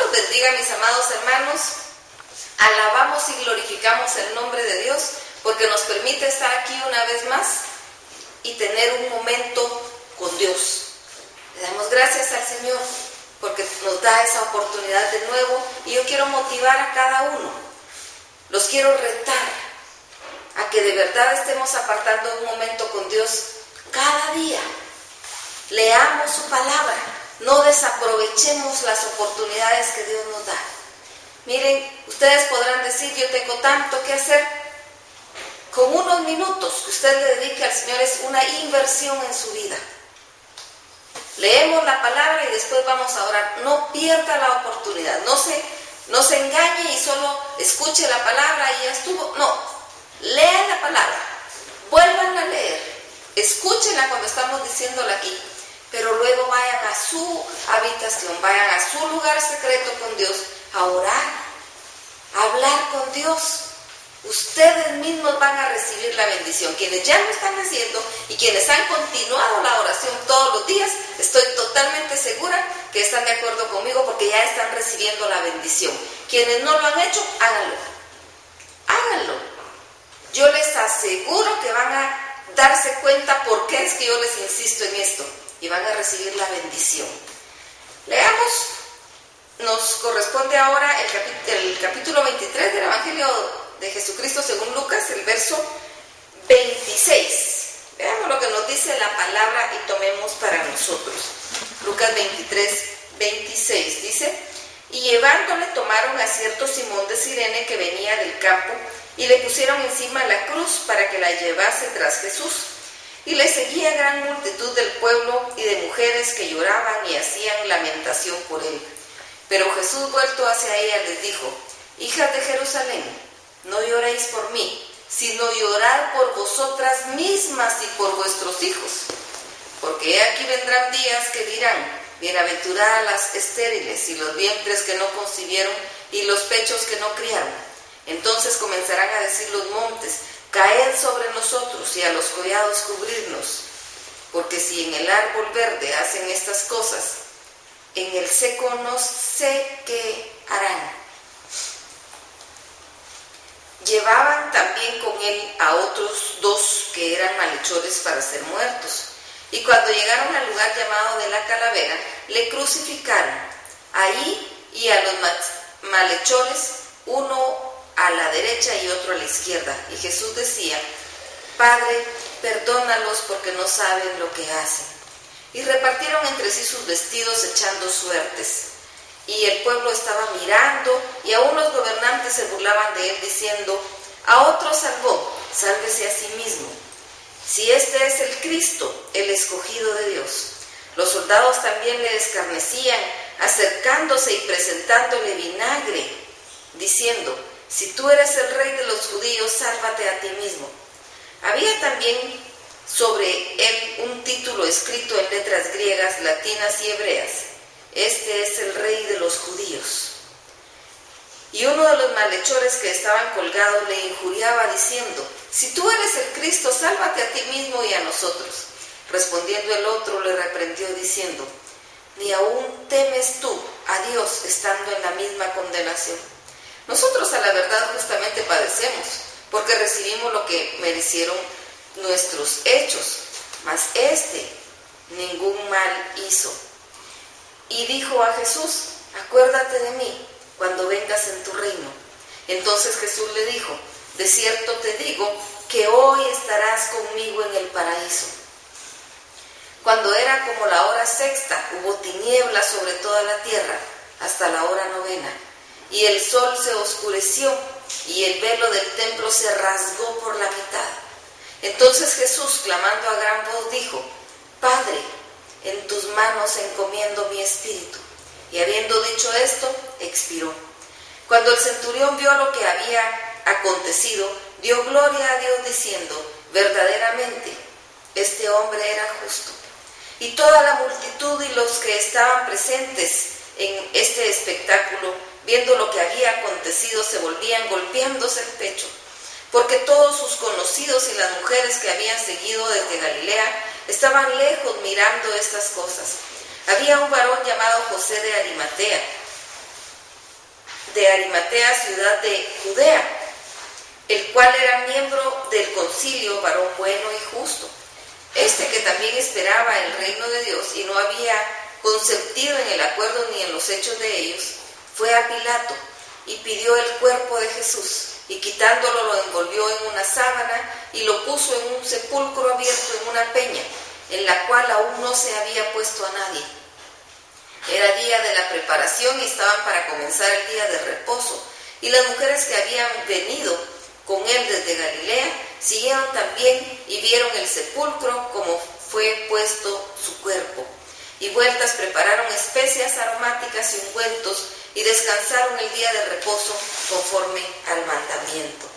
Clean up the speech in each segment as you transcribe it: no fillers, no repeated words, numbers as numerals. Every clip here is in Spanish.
los bendiga, mis amados hermanos. Alabamos y glorificamos el nombre de Dios porque nos permite estar aquí una vez más y tener un momento con Dios. Le damos gracias al Señor porque nos da esa oportunidad de nuevo, y yo quiero motivar a cada uno. Los quiero retar a que de verdad estemos apartando un momento con Dios cada día. Leamos su palabra, no desaprovechemos las oportunidades que Dios nos da. Miren, ustedes podrán decir, yo tengo tanto que hacer. Con unos minutos que usted le dedique al Señor es una inversión en su vida. Leemos la palabra y después vamos a orar. No pierda la oportunidad, no se engañe y solo escuche la palabra y ya estuvo. No, lean la palabra, vuelvan a leer, escúchenla cuando estamos diciéndola aquí, pero luego vayan a su habitación, vayan a su lugar secreto con Dios, a orar, a hablar con Dios. Ustedes mismos van a recibir la bendición. Quienes ya lo están haciendo y quienes han continuado la oración todos los días, estoy totalmente segura que están de acuerdo conmigo porque ya están recibiendo la bendición. Quienes no lo han hecho, háganlo. Yo les aseguro que van a darse cuenta por qué es que yo les insisto en esto y van a recibir la bendición. Leamos. Nos corresponde ahora el capítulo 23 del Evangelio de Jesucristo según Lucas, el verso 26. Veamos lo que nos dice la palabra y tomemos para nosotros. Lucas 23, 26 dice: y llevándole tomaron a cierto Simón de Cirene que venía del campo y le pusieron encima la cruz para que la llevase tras Jesús. Y le seguía gran multitud del pueblo y de mujeres que lloraban y hacían lamentación por él. Pero Jesús, vuelto hacia ella, les dijo: hijas de Jerusalén, no lloréis por mí, sino llorad por vosotras mismas y por vuestros hijos. Porque he aquí vendrán días que dirán: bienaventuradas las estériles y los vientres que no concibieron y los pechos que no criaron. Entonces comenzarán a decir los montes: caed sobre nosotros, y a los collados cubrirnos. Porque si en el árbol verde hacen estas cosas, en el seco no sé qué harán. Llevaban también con él a otros dos que eran malhechores para ser muertos. Y cuando llegaron al lugar llamado de la Calavera, le crucificaron. Ahí y a los malhechores, uno a la derecha y otro a la izquierda. Y Jesús decía: Padre, perdónalos porque no saben lo que hacen. Y repartieron entre sí sus vestidos echando suertes. Y el pueblo estaba mirando, y aún los gobernantes se burlaban de él, diciendo: a otro salvó, sálvese a sí mismo. Si este es el Cristo, el escogido de Dios. Los soldados también le escarnecían, acercándose y presentándole vinagre, diciendo: si tú eres el rey de los judíos, sálvate a ti mismo. Había también sobre él un título escrito en letras griegas, latinas y hebreas: este es el rey de los judíos. Y uno de los malhechores que estaban colgados le injuriaba diciendo: si tú eres el Cristo, sálvate a ti mismo y a nosotros. Respondiendo el otro le reprendió diciendo: ¿ni aún temes tú a Dios estando en la misma condenación? Nosotros a la verdad justamente padecemos, porque recibimos lo que merecieron nuestros hechos, mas este ningún mal hizo. Y dijo a Jesús: acuérdate de mí cuando vengas en tu reino. Entonces Jesús le dijo: de cierto te digo que hoy estarás conmigo en el paraíso. Cuando era como la hora sexta, hubo tinieblas sobre toda la tierra hasta la hora novena, y el sol se oscureció, y el velo del templo se rasgó por la mitad. Entonces Jesús, clamando a gran voz, dijo: Padre, en tus manos encomiendo mi espíritu. Y habiendo dicho esto, expiró. Cuando el centurión vio lo que había acontecido, dio gloria a Dios diciendo: verdaderamente, este hombre era justo. Y toda la multitud y los que estaban presentes en este espectáculo, viendo lo que había acontecido, se volvían golpeándose el pecho, porque todos sus conocidos y las mujeres que habían seguido desde Galilea estaban lejos mirando estas cosas. Había un varón llamado José de Arimatea, de Arimatea, ciudad de Judea, el cual era miembro del concilio, varón bueno y justo. Este que también esperaba el reino de Dios y no había consentido en el acuerdo ni en los hechos de ellos, fue a Pilato y pidió el cuerpo de Jesús, y quitándolo lo envolvió en una sábana y lo puso en un sepulcro abierto en una peña, en la cual aún no se había puesto a nadie. Era día de la preparación y estaban para comenzar el día de reposo, y las mujeres que habían venido con él desde Galilea siguieron también y vieron el sepulcro como fue puesto su cuerpo. Y vueltas prepararon especias aromáticas y ungüentos y descansaron el día de reposo conforme al mandamiento.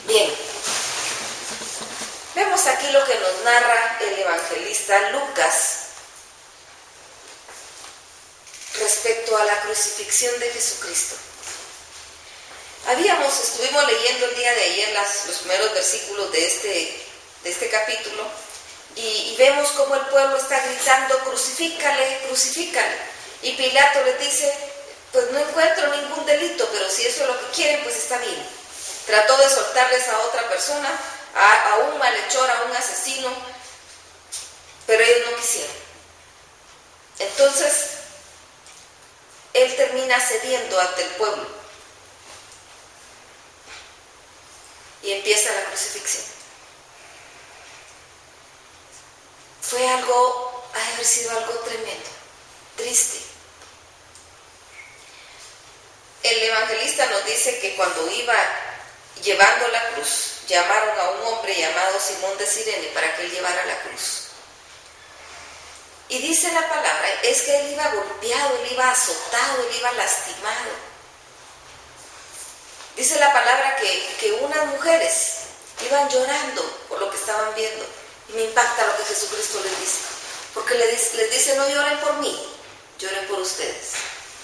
Bien, vemos aquí lo que nos narra el evangelista Lucas respecto a la crucifixión de Jesucristo. Estuvimos leyendo el día de ayer los primeros versículos de este capítulo y vemos cómo el pueblo está gritando: crucifícale, crucifícale. Y Pilato les dice: pues no encuentro ningún delito, pero si eso es lo que quieren, pues está bien. Trató de soltarles a otra persona, a un malhechor, a un asesino, pero ellos no quisieron. Entonces, él termina cediendo ante el pueblo y empieza la crucifixión. Ha de haber sido algo tremendo, triste. El evangelista nos dice que cuando iba llevando la cruz, llamaron a un hombre llamado Simón de Cirene para que él llevara la cruz. Y dice la palabra, es que él iba golpeado, él iba azotado, él iba lastimado. Dice la palabra que unas mujeres iban llorando por lo que estaban viendo. Y me impacta lo que Jesucristo les dice. Porque les dice: no lloren por mí, lloren por ustedes.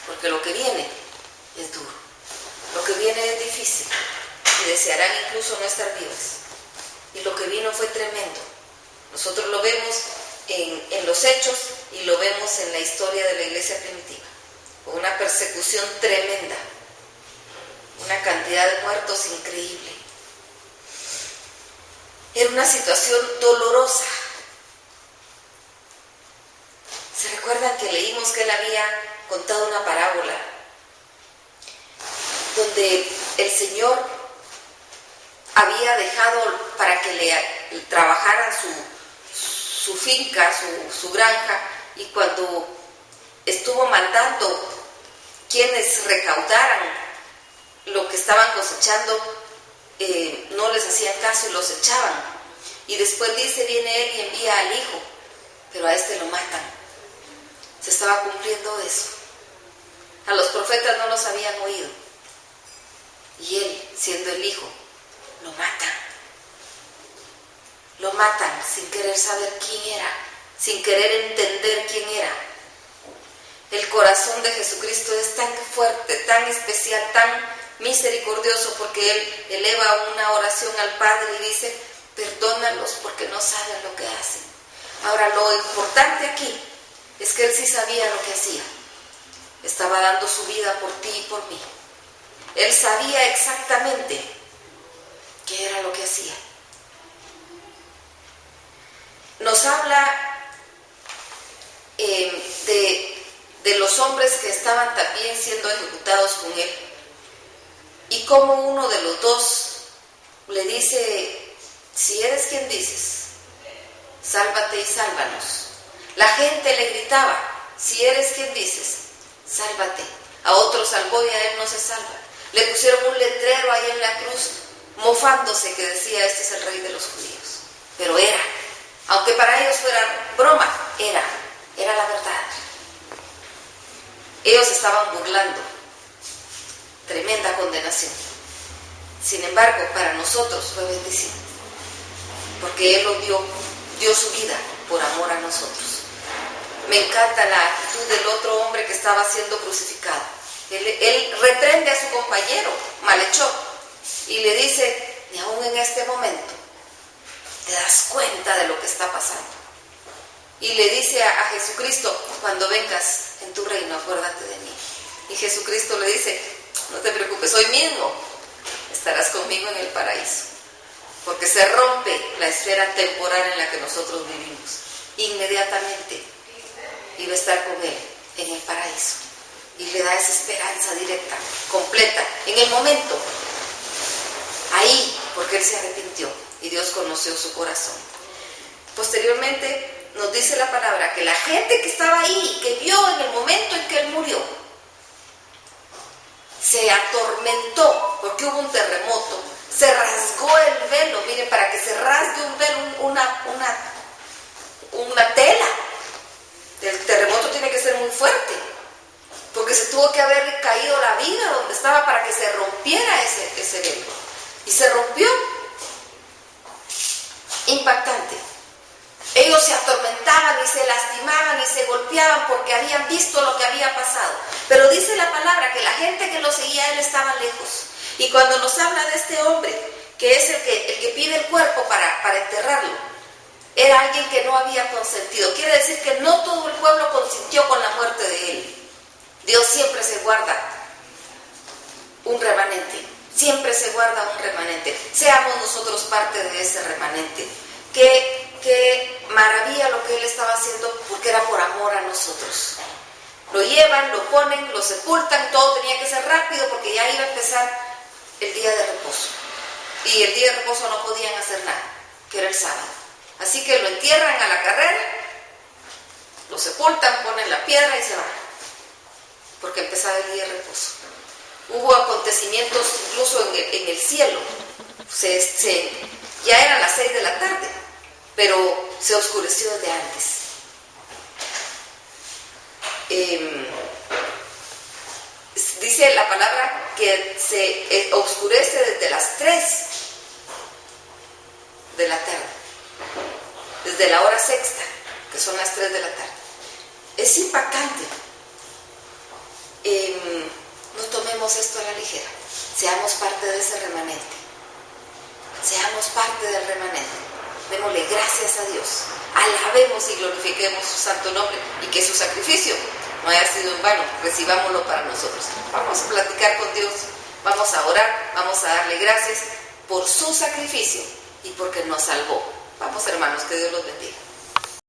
Porque lo que viene es duro. Lo que viene es difícil. Y desearán incluso no estar vivas. Y lo que vino fue tremendo. Nosotros lo vemos en los hechos y lo vemos en la historia de la iglesia primitiva. Con una persecución tremenda. Una cantidad de muertos increíble. Era una situación dolorosa. ¿Se recuerdan que leímos que él había contado una parábola donde el Señor había dejado para que le trabajaran su finca, su granja, y cuando estuvo mandando quienes recaudaran lo que estaban cosechando, no les hacían caso y los echaban? Y después dice, viene él y envía al hijo, pero a este lo matan. Se estaba cumpliendo eso. A los profetas no los habían oído, y él, siendo el hijo, lo matan sin querer saber quién era, sin querer entender quién era. El corazón de Jesucristo es tan fuerte, tan especial, tan misericordioso, porque él eleva una oración al Padre y dice: perdónalos porque no saben lo que hacen. Ahora, lo importante aquí es que él sí sabía lo que hacía. Estaba dando su vida por ti y por mí. Él sabía exactamente qué era lo que hacía. Nos habla de los hombres que estaban también siendo ejecutados con él, y como uno de los dos le dice: si eres quien dices, sálvate y sálvanos. La gente le gritaba: si eres quien dices, sálvate. A otro salvó y a él no se salva. Le pusieron un letrero ahí en la cruz, mofándose, que decía: este es el rey de los judíos. Pero era, aunque para ellos fuera broma, era la verdad. Ellos estaban burlando. Tremenda condenación. Sin embargo, para nosotros fue bendición, porque él lo dio su vida por amor a nosotros. Me encanta la actitud del otro hombre que estaba siendo crucificado. Él reprende a su compañero malhechor y le dice: ni aún en este momento te das cuenta de lo que está pasando. Y le dice a Jesucristo: cuando vengas en tu reino, acuérdate de mí. Y Jesucristo le dice: no te preocupes, hoy mismo estarás conmigo en el paraíso. Porque se rompe la esfera temporal en la que nosotros vivimos. Inmediatamente iba a estar con Él en el paraíso. Y le da esa esperanza directa, completa, en el momento. Ahí, porque Él se arrepintió y Dios conoció su corazón. Posteriormente nos dice la palabra que la gente que estaba ahí, que vio en el momento en que Él murió, se atormentó porque hubo un terremoto, se rasgó el velo. Miren, para que se rasgue un velo, una tela, el terremoto tiene que ser muy fuerte, porque se tuvo que haber caído la viga donde estaba para que se rompiera ese velo. Y se rompió. Impactante. Ellos se atormentaban y se lastimaban y se golpeaban porque habían visto lo que había pasado. Pero dice la palabra que la gente que lo seguía a Él estaba lejos. Y cuando nos habla de este hombre, que es el que pide el cuerpo para enterrarlo, era alguien que no había consentido. Quiere decir que no todo el pueblo consintió con la muerte de Él. Dios siempre se guarda un remanente. Siempre se guarda un remanente. Seamos nosotros parte de ese remanente. Qué maravilla lo que Él estaba haciendo, porque era por amor a nosotros. Lo llevan, lo ponen, lo sepultan, todo tenía que ser rápido porque ya iba a empezar el día de reposo. Y el día de reposo no podían hacer nada, que era el sábado. Así que lo entierran a la carrera, lo sepultan, ponen la piedra y se van, porque empezaba el día de reposo. Hubo acontecimientos incluso en el cielo. Ya eran las 6 de la tarde, pero se oscureció desde antes. Dice la palabra que se oscurece desde las 3 de la tarde, desde la hora sexta, que son las 3 de la tarde. Es impactante. No tomemos esto a la ligera. Seamos parte de ese remanente. Seamos parte del remanente. Démosle gracias a Dios. Alabemos y glorifiquemos su santo nombre, y que su sacrificio no haya sido en vano. Recibámoslo para nosotros. Vamos a platicar con Dios. Vamos a orar. Vamos a darle gracias por su sacrificio y porque nos salvó. Vamos, hermanos, que Dios los bendiga.